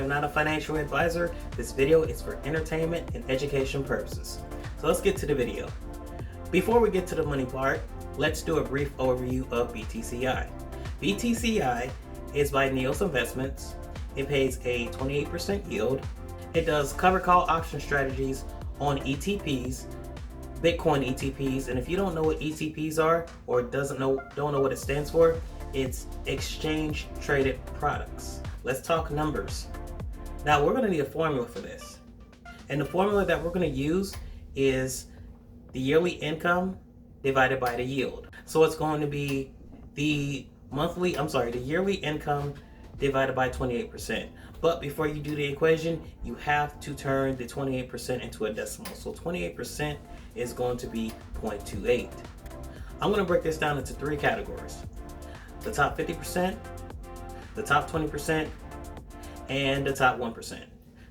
am not a financial advisor. This video is for entertainment and education purposes. So let's get to the video. Before we get to the money part, let's do a brief overview of BTCI. BTCI is by Neos Investments. It pays a 28% yield. It does cover call option strategies on ETPs, Bitcoin ETPs, and if you don't know what ETPs are or don't know what it stands for, it's exchange traded products. Let's talk numbers. Now we're going to need a formula for this, and the formula that we're going to use is the yearly income divided by the yield. So it's going to be the yearly income divided by 28%. But before you do the equation, you have to turn the 28% into a decimal. So 28% is going to be 0.28. I'm going to break this down into three categories: the top 50%, the top 20%, and the top 1%.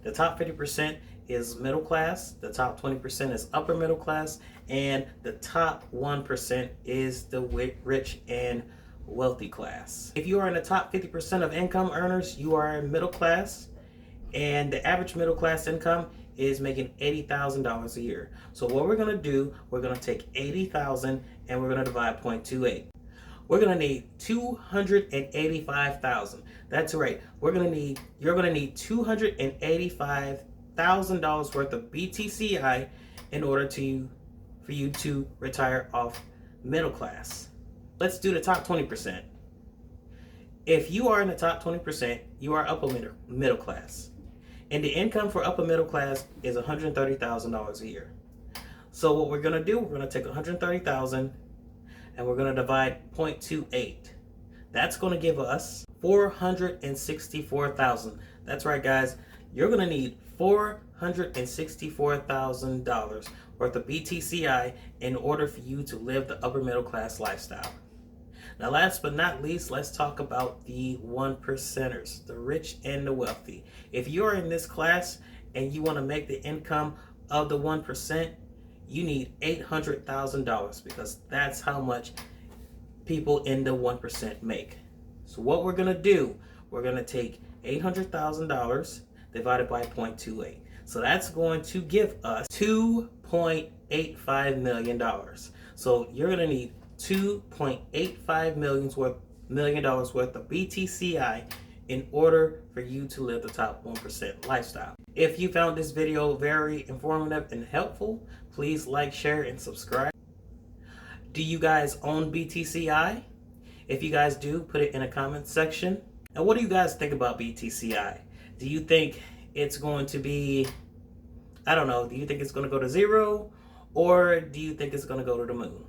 The top 50% is middle class, the top 20% is upper middle class, and the top 1% is the rich and wealthy class. If you are in the top 50% of income earners, you are middle class, and the average middle class income is making $80,000 a year. So what we're going to do, we're going to take 80,000 and we're going to divide 0.28. We're going to need 285,000. That's right. You're going to need $285,000 worth of BTCI in order for you to retire off middle class. Let's do the top 20%. If you are in the top 20%, you are upper middle class. And the income for upper middle class is $130,000 a year. So what we're going to do, we're going to take $130,000 and we're going to divide 0.28. That's going to give us $464,000. That's right, guys. You're going to need $464,000 worth of BTCI in order for you to live the upper middle class lifestyle. Now, last but not least, let's talk about the 1%ers, the rich and the wealthy. If you're in this class and you want to make the income of the 1%, you need $800,000 because that's how much people in the 1% make. So what we're going to do, we're going to take $800,000 divided by 0.28. So that's going to give us $2.85 million. So you're going to need $2.85 million worth of BTCI in order for you to live the top 1% lifestyle. If you found this video very informative and helpful, please like, share, and subscribe. Do you guys own BTCI? If you guys do, put it in a comment section. And what do you guys think about BTCI? Do you think it's going to be, do you think it's going to go to zero, or do you think it's going to go to the moon?